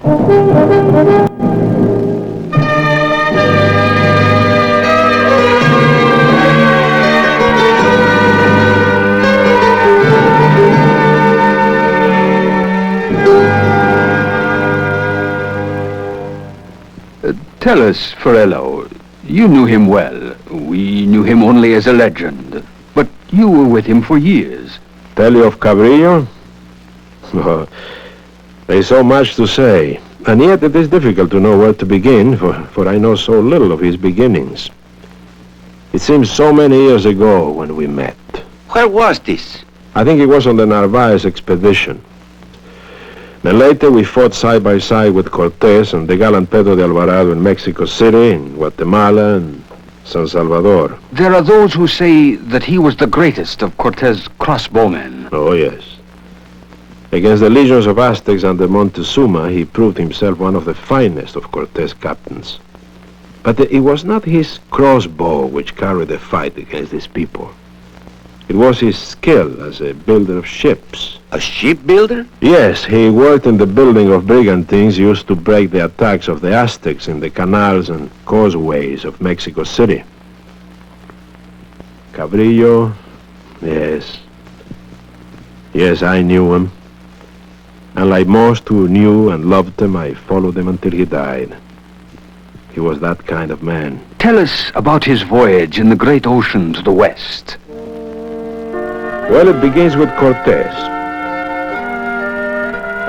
Tell us, Ferrello, you knew him well. We knew him only as a legend. But you were with him for years. Tell you of Cabrillo? There's so much to say. And yet it is difficult to know where to begin, for I know so little of his beginnings. It seems so many years ago when we met. Where was this? I think it was on the Narvaez expedition. Then later we fought side by side with Cortés and the gallant Pedro de Alvarado in Mexico City, in Guatemala, and San Salvador. There are those who say that he was the greatest of Cortés' crossbowmen. Oh, yes. Against the legions of Aztecs under Montezuma, he proved himself one of the finest of Cortés' captains. But it was not his crossbow which carried the fight against these people. It was his skill as a builder of ships. A shipbuilder? Yes, he worked in the building of brigantines used to break the attacks of the Aztecs in the canals and causeways of Mexico City. Cabrillo, yes. Yes, I knew him. And like most who knew and loved him, I followed him until he died. He was that kind of man. Tell us about his voyage in the great ocean to the west. Well, it begins with Cortés.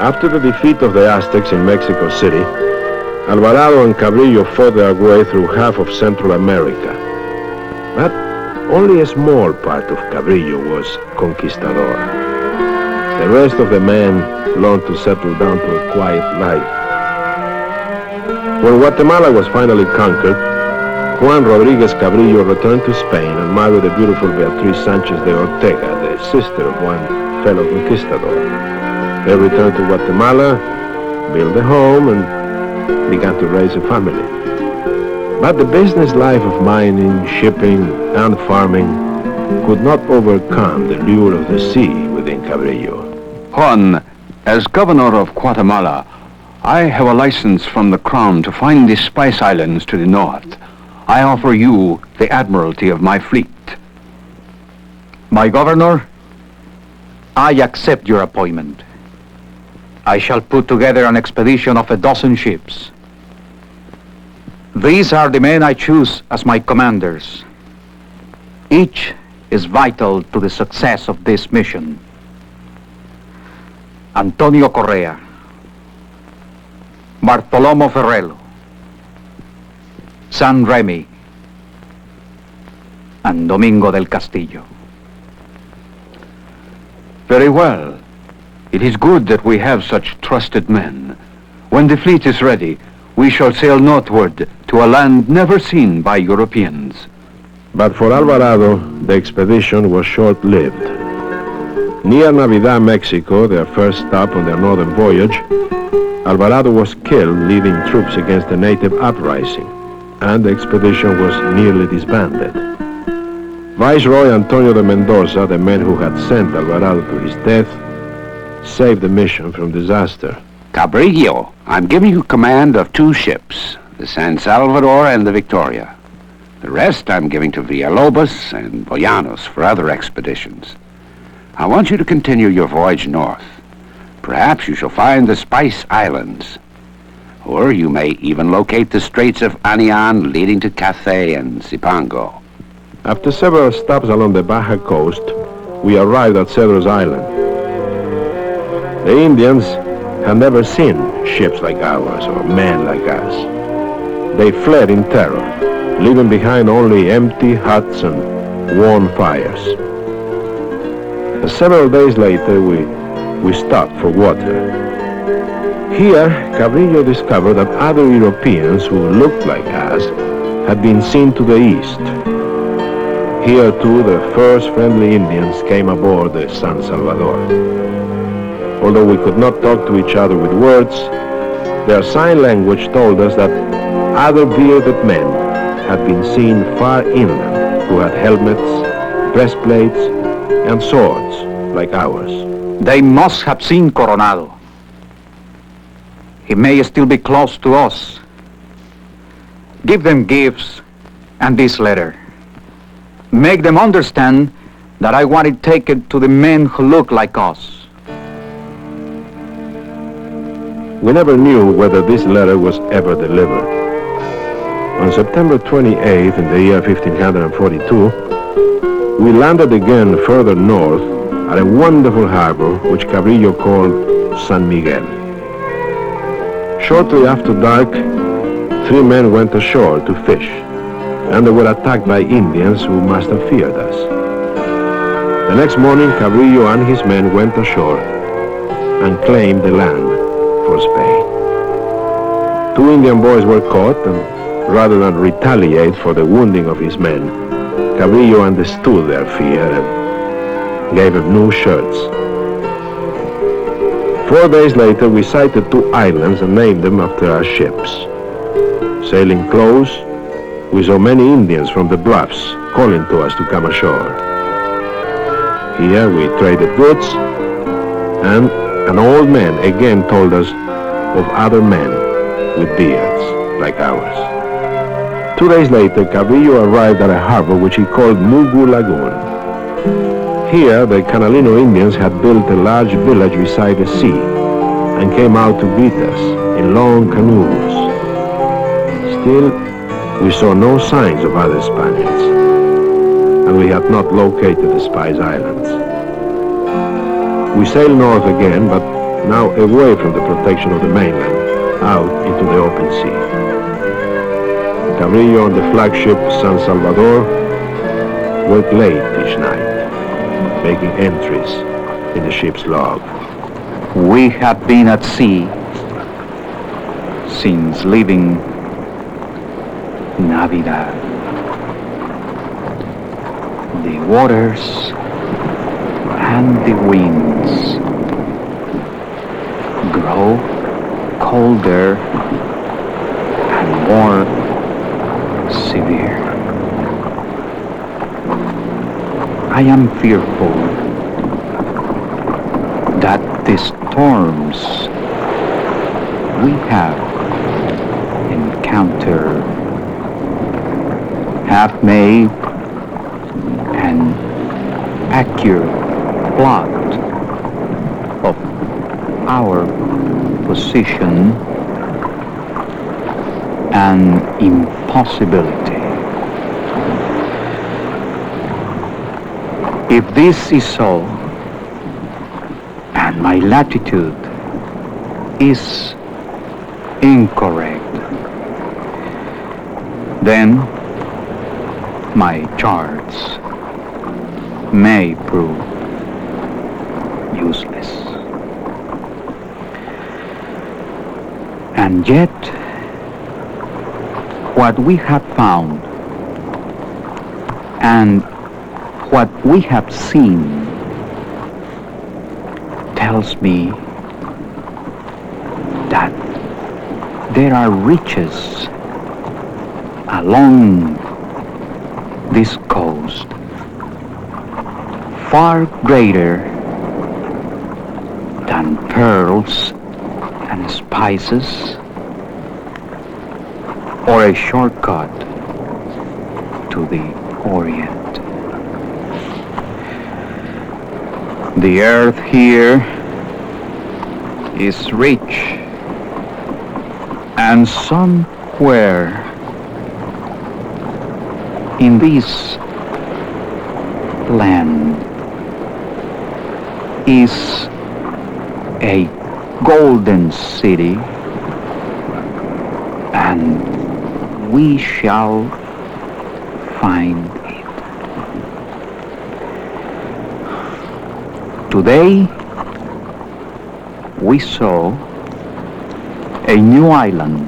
After the defeat of the Aztecs in Mexico City, Alvarado and Cabrillo fought their way through half of Central America. But only a small part of Cabrillo was conquistador. The rest of the men longed to settle down to a quiet life. When Guatemala was finally conquered, Juan Rodriguez Cabrillo returned to Spain and married the beautiful Beatriz Sanchez de Ortega, the sister of one fellow conquistador. They returned to Guatemala, built a home, and began to raise a family. But the business life of mining, shipping, and farming could not overcome the lure of the sea within Cabrillo. Juan, as governor of Guatemala, I have a license from the crown to find the Spice Islands to the north. I offer you the admiralty of my fleet. My governor, I accept your appointment. I shall put together an expedition of 12 ships. These are the men I choose as my commanders. Each is vital to the success of this mission. Antonio Correa, Bartolomo Ferrello, San Remy, and Domingo del Castillo. Very well. It is good that we have such trusted men. When the fleet is ready, we shall sail northward to a land never seen by Europeans. But for Alvarado, the expedition was short-lived. Near Navidad, Mexico, their first stop on their northern voyage, Alvarado was killed leading troops against a native uprising, and the expedition was nearly disbanded. Viceroy Antonio de Mendoza, the man who had sent Alvarado to his death, saved the mission from disaster. Cabrillo, I'm giving you command of 2 ships, the San Salvador and the Victoria. The rest I'm giving to Villalobos and Boyanos for other expeditions. I want you to continue your voyage north. Perhaps you shall find the Spice Islands. Or you may even locate the Straits of Anian leading to Cathay and Zipango. After several stops along the Baja coast, we arrived at Cedros Island. The Indians had never seen ships like ours or men like us. They fled in terror, leaving behind only empty huts and worn fires. Several days later, we stopped for water. Here, Cabrillo discovered that other Europeans who looked like us had been seen to the east. Here, too, the first friendly Indians came aboard the San Salvador. Although we could not talk to each other with words, their sign language told us that other bearded men had been seen far inland who had helmets, breastplates, and swords like ours. They must have seen Coronado. He may still be close to us. Give them gifts and this letter. Make them understand that I want it taken to the men who look like us. We never knew whether this letter was ever delivered. On September 28th in the year 1542, we landed again further north at a wonderful harbor which Cabrillo called San Miguel. Shortly after dark, 3 men went ashore to fish, and they were attacked by Indians who must have feared us. The next morning, Cabrillo and his men went ashore and claimed the land for Spain. 2 Indian boys were caught, and rather than retaliate for the wounding of his men, Cabrillo understood their fear and gave them new shirts. 4 days later, we sighted 2 islands and named them after our ships. Sailing close, we saw many Indians from the bluffs calling to us to come ashore. Here we traded goods, and an old man again told us of other men with beards like ours. 2 days later, Cabrillo arrived at a harbor which he called Mugu Lagoon. Here, the Canalino Indians had built a large village beside the sea and came out to greet us in long canoes. Still, we saw no signs of other Spaniards, and we had not located the Spice Islands. We sailed north again, but now away from the protection of the mainland, out into the open sea. Cabrillo and the flagship San Salvador worked late each night, making entries in the ship's log. We have been at sea since leaving Navidad. The waters and the winds grow colder and more severe. I am fearful that the storms we have encountered have made an accurate plot of our position an impossibility. If this is so, and my latitude is incorrect, then my charts may prove useless. And yet, what we have found and what we have seen tells me that there are riches along this coast far greater than pearls and spices or a shortcut to the Orient. The earth here is rich, and somewhere in this land is a golden city, and we shall find it. Today, we saw a new island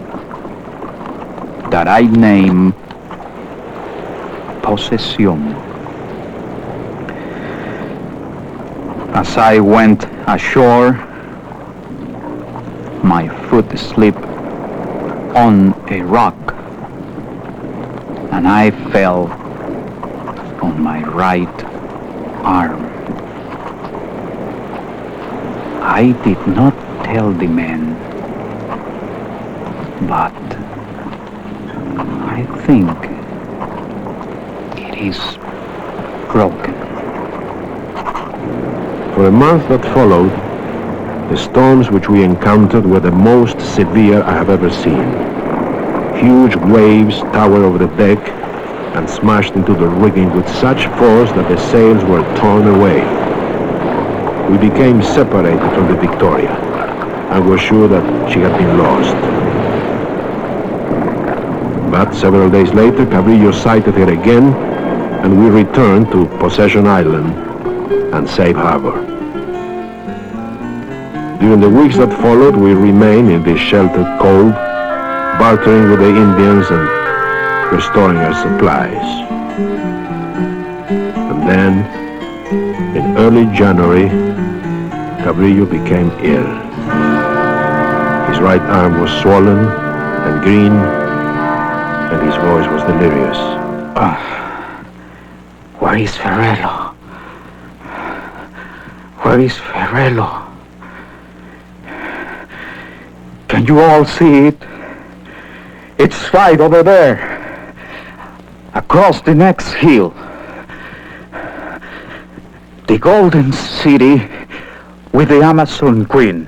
that I name Posesión. As I went ashore, my foot slipped on a rock, and I fell on my right arm. I did not tell the men But I think it is broken. For a month that followed, the storms which we encountered were the most severe I have ever seen. Huge waves towered over the deck and smashed into the rigging with such force that the sails were torn away. We became separated from the Victoria and were sure that she had been lost. But several days later, Cabrillo sighted her again, and we returned to Possession Island and Safe Harbor. During the weeks that followed, we remained in this sheltered cove, bartering with the Indians and restoring our supplies. And then, in early January, Cabrillo became ill. His right arm was swollen and green, and his voice was delirious. Where is Ferrello? Where is Ferrello? Can you all see it? It's right over there, across the next hill. The Golden City with the Amazon Queen.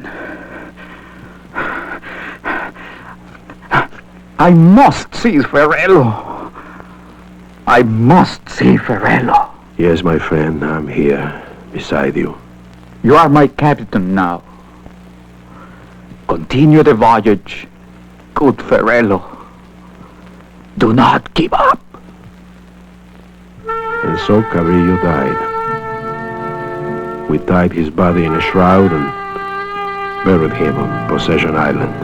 I must see Ferrello. I must see Ferrello. Yes, my friend, I'm here, beside you. You are my captain now. Continue the voyage, good Ferrello. Do not give up. And so Cabrillo died. We tied his body in a shroud and buried him on Possession Island.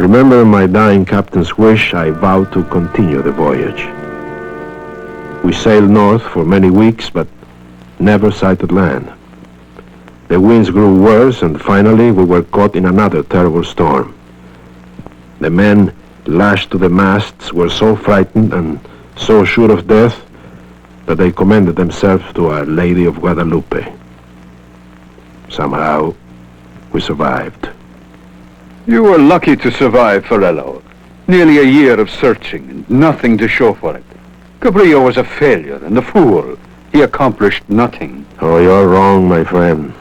Remembering my dying captain's wish, I vowed to continue the voyage. We sailed north for many weeks, but never sighted land. The winds grew worse, and finally we were caught in another terrible storm. The men lashed to the masts were so frightened and so sure of death that they commended themselves to Our Lady of Guadalupe. Somehow, we survived. You were lucky to survive, Ferrello. Nearly a year of searching and nothing to show for it. Cabrillo was a failure and a fool. He accomplished nothing. Oh, you're wrong, my friend.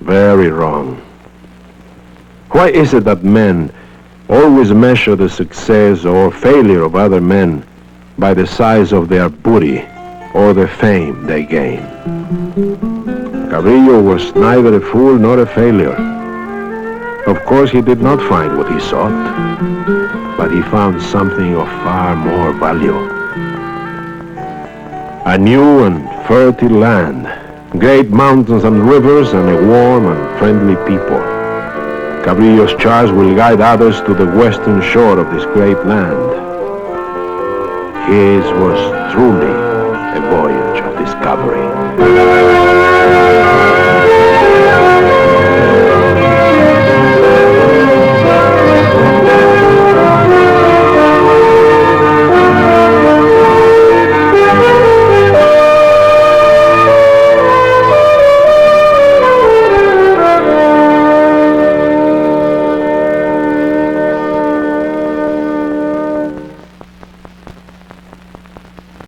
Very wrong. Why is it that men always measure the success or failure of other men by the size of their booty or the fame they gain? Cabrillo was neither a fool nor a failure. Of course, he did not find what he sought, but he found something of far more value. A new and fertile land, great mountains and rivers, and a warm and friendly people. Cabrillo's charge will guide others to the western shore of this great land. His was truly a voyage of discovery.